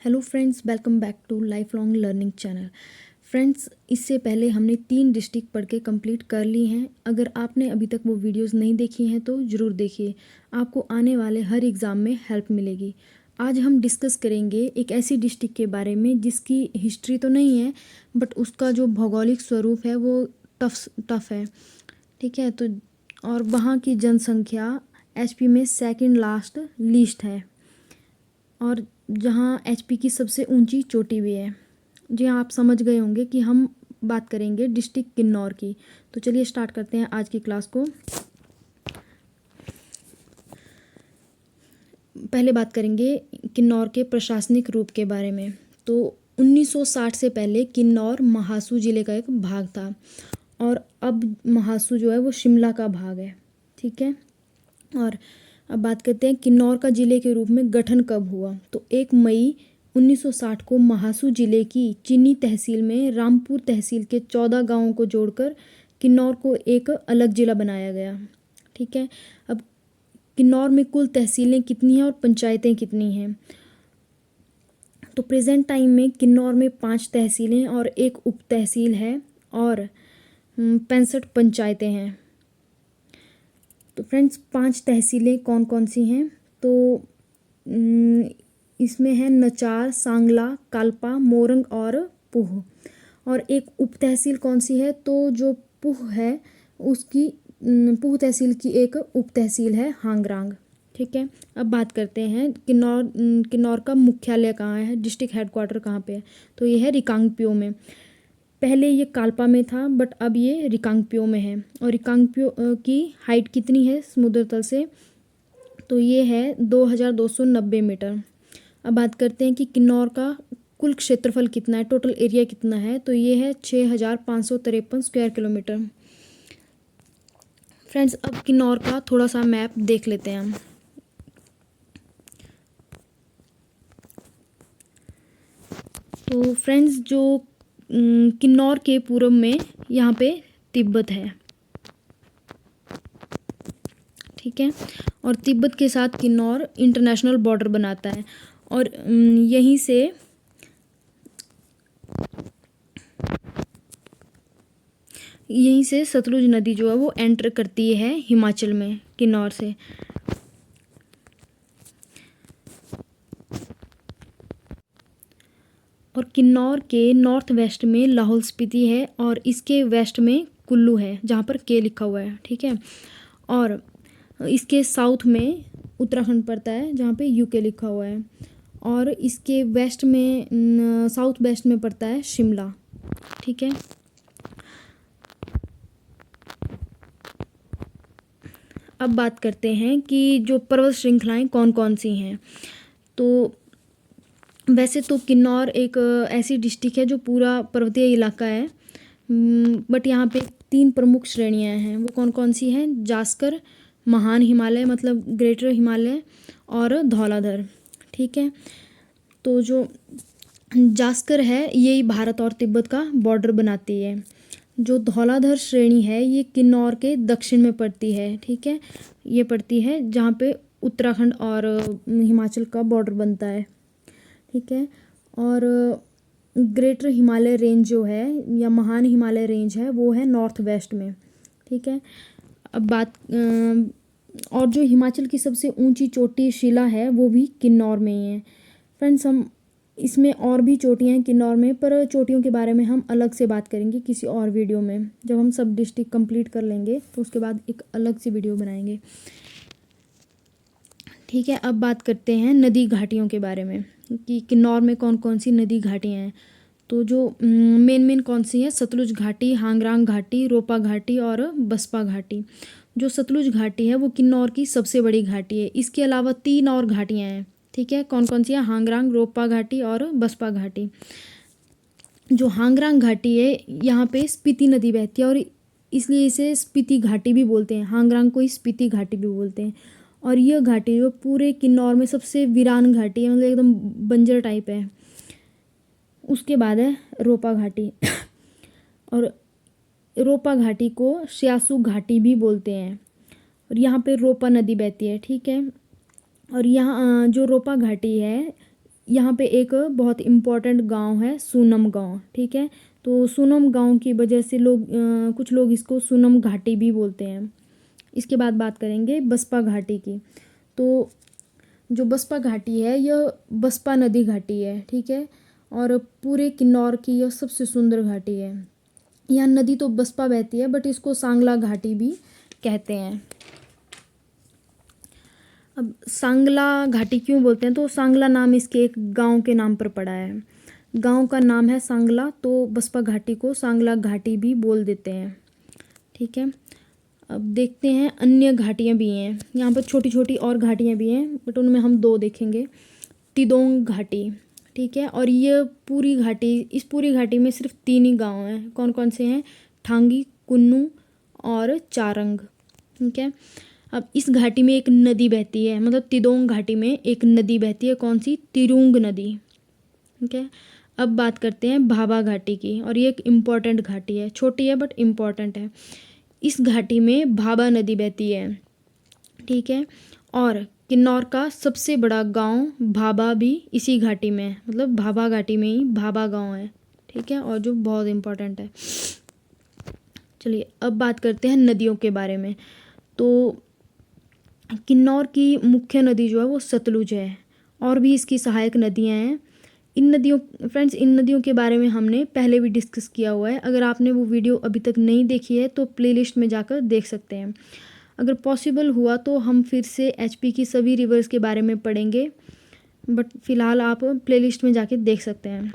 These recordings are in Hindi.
Hello friends, welcome back to life long learning channel. Friends, इससे पहले हमने 3 डिस्ट्रिक्ट पढ़ के कंप्लीट कर ली हैं। अगर आपने अभी तक वो वीडियोस नहीं देखी हैं तो ज़रूर देखिए, आपको आने वाले हर एग्ज़ाम में हेल्प मिलेगी। आज हम डिस्कस करेंगे एक ऐसी डिस्ट्रिक्ट के बारे में जिसकी हिस्ट्री तो नहीं है, बट उसका जो भौगोलिक स्वरूप है वो टफ है। ठीक है, तो और वहाँ की जनसंख्या एचपी में सेकंड लास्ट लीस्ट है, और जहाँ एचपी की सबसे ऊंची चोटी भी है। जी हाँ, आप समझ गए होंगे कि हम बात करेंगे डिस्ट्रिक्ट किन्नौर की। तो चलिए स्टार्ट करते हैं आज की क्लास को। पहले बात करेंगे किन्नौर के प्रशासनिक रूप के बारे में। तो 1960 से पहले किन्नौर महासू जिले का एक भाग था, और अब महासू जो है वो शिमला का भाग है। ठीक है, और अब बात करते हैं किन्नौर का जिले के रूप में गठन कब हुआ। तो 1 मई 1960 को महासू जिले की चीनी तहसील में रामपुर तहसील के 14 गांवों को जोड़कर किन्नौर को एक अलग जिला बनाया गया। ठीक है, अब किन्नौर में कुल तहसीलें कितनी हैं और पंचायतें कितनी हैं। तो प्रेजेंट टाइम में किन्नौर में 5 तहसीलें और एक उप तहसील है, और 65 पंचायतें हैं। तो फ्रेंड्स, 5 तहसीलें कौन कौन सी हैं। तो इसमें है नचार, सांगला, कालपा, मोरंग और पुह। और एक उप तहसील कौन सी है, तो जो पुह है उसकी पुह तहसील की एक उप तहसील है हांगरांग। ठीक है, अब बात करते हैं किन्नौर का मुख्यालय कहाँ है, डिस्ट्रिक्ट हेडक्वार्टर कहाँ पे है। तो ये है रिकांगपिओ में। पहले ये कालपा में था, बट अब ये रिकांगपिओ में है। और रिकांगपिओ की हाइट कितनी है समुद्र तल से, तो ये है 2290 मीटर। अब बात करते हैं कि किन्नौर का कुल क्षेत्रफल कितना है, टोटल एरिया कितना है। तो ये है 6553 स्क्वायर किलोमीटर। फ्रेंड्स, अब किन्नौर का थोड़ा सा मैप देख लेते हैं हम। तो फ्रेंड्स, जो किन्नौर के पूर्व में यहाँ पे तिब्बत है। ठीक है, और तिब्बत के साथ किन्नौर इंटरनेशनल बॉर्डर बनाता है, और यहीं से सतलुज नदी जो है वो एंटर करती है हिमाचल में किन्नौर से। और किन्नौर के नॉर्थ वेस्ट में लाहौल स्पीति है, और इसके वेस्ट में कुल्लू है जहाँ पर के लिखा हुआ है। ठीक है, और इसके साउथ में उत्तराखंड पड़ता है जहाँ पे यूके लिखा हुआ है, और इसके वेस्ट में साउथ वेस्ट में पड़ता है शिमला। ठीक है, अब बात करते हैं कि जो पर्वत श्रृंखलाएं कौन कौन सी हैं। तो वैसे तो किन्नौर एक ऐसी डिस्ट्रिक्ट है जो पूरा पर्वतीय इलाका है, बट यहाँ पे 3 प्रमुख श्रेणियाँ हैं। वो कौन कौन सी हैं, जास्कर, महान हिमालय मतलब ग्रेटर हिमालय, और धौलाधर। ठीक है, तो जो जास्कर है यही भारत और तिब्बत का बॉर्डर बनाती है। जो धौलाधर श्रेणी है ये किन्नौर के दक्षिण में पड़ती है। ठीक है, ये पड़ती है जहाँ पे उत्तराखंड और हिमाचल का बॉर्डर बनता है। ठीक है, और ग्रेटर हिमालय रेंज जो है या महान हिमालय रेंज है वो है नॉर्थ वेस्ट में। ठीक है, अब और जो हिमाचल की सबसे ऊंची चोटी शिला है वो भी किन्नौर में ही है। फ्रेंड्स, हम इसमें और भी चोटियाँ हैं किन्नौर में, पर चोटियों के बारे में हम अलग से बात करेंगे किसी और वीडियो में। जब हम सब डिस्ट्रिक्ट कंप्लीट कर लेंगे तो उसके बाद एक अलग सी वीडियो बनाएंगे। ठीक है, अब बात करते हैं नदी घाटियों के बारे में कि किन्नौर में कौन कौन सी नदी घाटियाँ हैं। तो जो मेन कौन सी हैं, सतलुज घाटी, हांगरांग घाटी, रोपा घाटी और बसपा घाटी। जो सतलुज घाटी है वो किन्नौर की सबसे बड़ी घाटी है। इसके अलावा 3 और घाटियाँ हैं। ठीक है, कौन कौन सी है, हांगरांग, रोपा घाटी और बसपा घाटी। जो हांगरांग घाटी है यहाँ पे स्पीति नदी बहती है, और इसलिए इसे स्पीति घाटी भी बोलते हैं। हांगरांग को ही स्पीति घाटी भी बोलते हैं। और यह घाटी जो पूरे किन्नौर में सबसे वीरान घाटी है, मतलब एकदम बंजर टाइप है। उसके बाद है रोपा घाटी और रोपा घाटी को स्यासू घाटी भी बोलते हैं, और यहाँ पे रोपा नदी बहती है। ठीक है, और यहाँ जो रोपा घाटी है यहाँ पे एक बहुत इम्पोर्टेंट गांव है सूनम गांव, ठीक है। तो सूनम गांव की वजह से कुछ लोग इसको सूनम घाटी भी बोलते हैं। इसके बाद बात करेंगे बसपा घाटी की। तो जो बसपा घाटी है यह बसपा नदी घाटी है, ठीक है, और पूरे किन्नौर की यह सबसे सुंदर घाटी है। यहाँ नदी तो बसपा बहती है बट इसको सांगला घाटी भी कहते हैं। अब सांगला घाटी क्यों बोलते हैं, तो सांगला नाम इसके एक गांव के नाम पर पड़ा है। गांव का नाम है सांगला, तो बसपा घाटी को सांगला घाटी भी बोल देते हैं, ठीक है। अब देखते हैं अन्य घाटियाँ भी हैं, यहाँ पर छोटी छोटी और घाटियाँ भी हैं बट उनमें हम दो देखेंगे। तिदोंग घाटी, ठीक है, और ये इस पूरी घाटी में सिर्फ 3 ही गांव हैं। कौन कौन से हैं, ठांगी, कुन्नू और चारंग, ठीक है। अब इस घाटी में एक नदी बहती है, मतलब तिदोंग घाटी में एक नदी बहती है, कौन सी, तिरुंग नदी, ठीक है। अब बात करते हैं भाभा घाटी की, और ये एक इम्पॉर्टेंट घाटी है, छोटी है बट इम्पॉर्टेंट है। इस घाटी में भाभा नदी बहती है, ठीक है, और किन्नौर का सबसे बड़ा गांव भाभा भी इसी घाटी में है, मतलब भाभा घाटी में ही भाभा गांव है, ठीक है, और जो बहुत इम्पोर्टेंट है। चलिए अब बात करते हैं नदियों के बारे में। तो किन्नौर की मुख्य नदी जो है वो सतलुज है, और भी इसकी सहायक नदियां हैं। इन नदियों के बारे में हमने पहले भी डिस्कस किया हुआ है। अगर आपने वो वीडियो अभी तक नहीं देखी है तो प्लेलिस्ट में जाकर देख सकते हैं। अगर पॉसिबल हुआ तो हम फिर से एचपी की सभी रिवर्स के बारे में पढ़ेंगे, बट फ़िलहाल आप प्लेलिस्ट में जाके देख सकते हैं,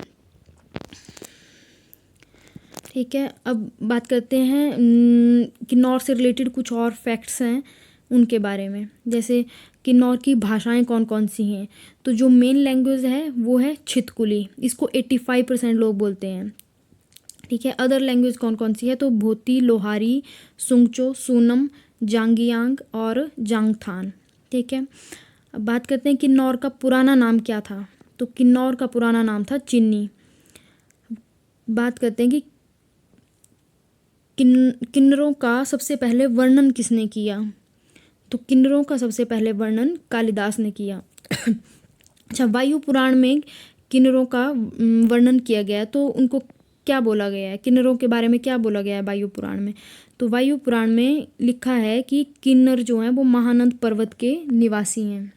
ठीक है। अब बात करते हैं किन्नौर से रिलेटेड कुछ और फैक्ट्स हैं उनके बारे में, जैसे किन्नौर की भाषाएं कौन कौन सी हैं। तो जो मेन लैंग्वेज है वो है छितकुली, इसको 85% लोग बोलते हैं, ठीक है। अदर लैंग्वेज कौन कौन सी है, तो भोती, लोहारी, सुंगचो, सूनम, जांगियांग और जांगथान, ठीक है। अब बात करते हैं किन्नौर का पुराना नाम क्या था। तो किन्नौर का पुराना नाम था चिन्नी। बात करते हैं कि किन्नरों का सबसे पहले वर्णन किसने किया। तो किन्नरों का सबसे पहले वर्णन कालिदास ने किया। अच्छा, वायु पुराण में किन्नरों का वर्णन किया गया, तो उनको क्या बोला गया है, किन्नरों के बारे में क्या बोला गया है वायु पुराण में। तो वायु पुराण में लिखा है कि किन्नर जो हैं वो महानंद पर्वत के निवासी हैं।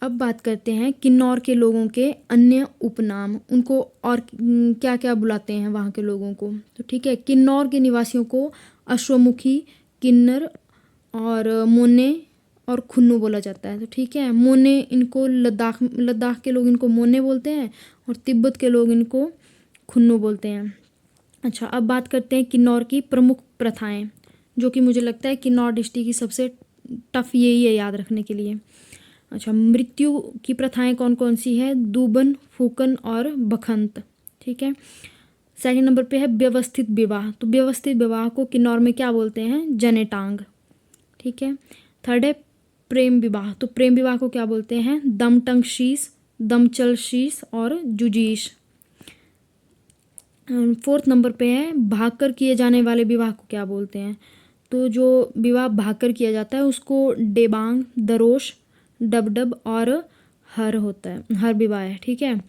अब बात करते हैं किन्नौर के लोगों के अन्य उपनाम, उनको और क्या क्या बुलाते हैं वहाँ के लोगों को। तो ठीक है, किन्नौर के निवासियों को अश्वमुखी, किन्नर और मोने और खुन्नू बोला जाता है। तो ठीक है, मोने इनको लद्दाख के लोग इनको मोने बोलते हैं, और तिब्बत के लोग इनको खुन्नू बोलते हैं। अच्छा, अब बात करते हैं किन्नौर की प्रमुख प्रथाएं, जो कि मुझे लगता है किन्नौर डिस्ट्रिक्ट की सबसे टफ यही है याद रखने के लिए। अच्छा, मृत्यु की प्रथाएं कौन कौन सी है, दूबन, फूकन और बखंत, ठीक है। सेकंड नंबर पे है व्यवस्थित विवाह। तो व्यवस्थित विवाह को किन्नौर में क्या बोलते हैं, जनेटांग, ठीक है। थर्ड है प्रेम विवाह। तो प्रेम विवाह को क्या बोलते हैं, दमटंग शीस, दमचल शीस और जुजीश। फोर्थ नंबर पे है भागकर किए जाने वाले विवाह को क्या बोलते हैं। तो जो विवाह भागकर किया जाता है उसको डेबांग, दरोश, डबडब और हर होता है, हर विवाह है, ठीक है,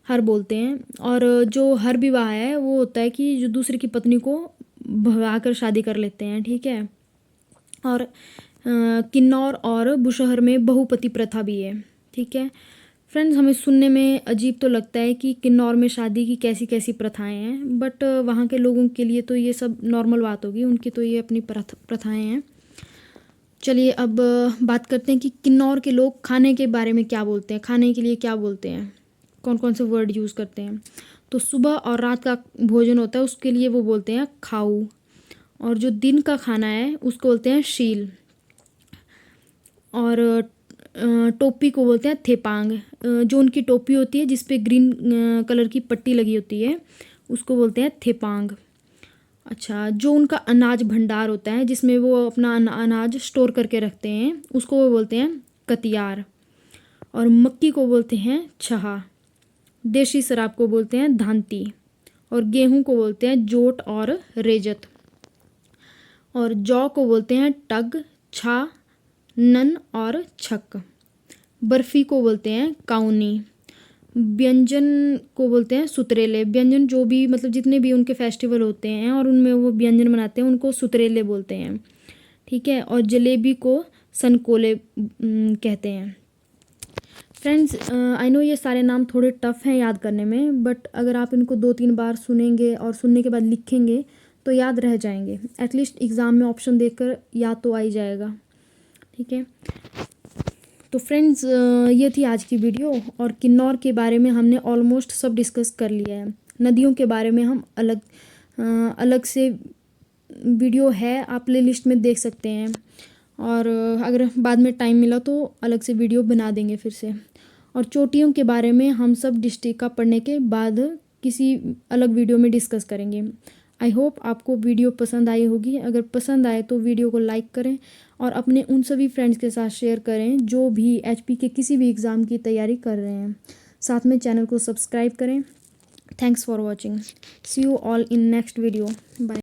हर बोलते हैं। और जो हर विवाह है वो होता है कि जो दूसरे की पत्नी को भगाकर शादी कर लेते हैं, ठीक है। और किन्नौर और बुशहर में बहुपति प्रथा भी है, ठीक है। फ्रेंड्स, हमें सुनने में अजीब तो लगता है कि किन्नौर में शादी की कैसी कैसी प्रथाएं हैं, बट वहाँ के लोगों के लिए तो ये सब नॉर्मल बात होगी, उनकी तो ये अपनी प्रथाएं हैं। चलिए अब बात करते हैं कि किन्नौर के लोग खाने के बारे में क्या बोलते हैं, खाने के लिए क्या बोलते हैं, कौन कौन से वर्ड यूज़ करते हैं। तो सुबह और रात का भोजन होता है उसके लिए वो बोलते हैं खाऊ, और जो दिन का खाना है उसको बोलते हैं शील, और टोपी को बोलते हैं थेपांग। जो उनकी टोपी होती है जिस पे ग्रीन कलर की पट्टी लगी होती है उसको बोलते हैं थेपांग। अच्छा, जो उनका अनाज भंडार होता है जिसमें वो अपना अनाज स्टोर करके रखते हैं उसको वो बोलते हैं कतियार, और मक्की को बोलते हैं छहा, देशी शराब को बोलते हैं धांती, और गेहूं को बोलते हैं जोट और रेजत, और जौ को बोलते हैं टग, छा, नन और छक। बर्फ़ी को बोलते हैं काउनी। व्यंजन को बोलते हैं सुतरेले। व्यंजन जो भी मतलब जितने भी उनके फेस्टिवल होते हैं और उनमें वो व्यंजन बनाते हैं उनको सुतरेले बोलते हैं, ठीक है। और जलेबी को सनकोले कहते हैं। फ्रेंड्स, आई नो ये सारे नाम थोड़े टफ़ हैं याद करने में, बट अगर आप इनको 2-3 बार सुनेंगे और सुनने के बाद लिखेंगे तो याद रह जाएंगे। एटलीस्ट एग्ज़ाम में ऑप्शन देखकर याद तो आ ही जाएगा, ठीक है। तो फ्रेंड्स, ये थी आज की वीडियो और किन्नौर के बारे में हमने ऑलमोस्ट सब डिस्कस कर लिया है। नदियों के बारे में हम अलग से वीडियो है, आप प्ले लिस्ट में देख सकते हैं। और अगर बाद में टाइम मिला तो अलग से वीडियो बना देंगे फिर से। और चोटियों के बारे में हम सब डिस्ट्रिक्ट का पढ़ने के बाद किसी अलग वीडियो में डिस्कस करेंगे। आई होप आपको वीडियो पसंद आई होगी। अगर पसंद आए तो वीडियो को लाइक करें और अपने उन सभी फ्रेंड्स के साथ शेयर करें जो भी एचपी के किसी भी एग्ज़ाम की तैयारी कर रहे हैं। साथ में चैनल को सब्सक्राइब करें। Thanks for watching. See you all in next video. Bye.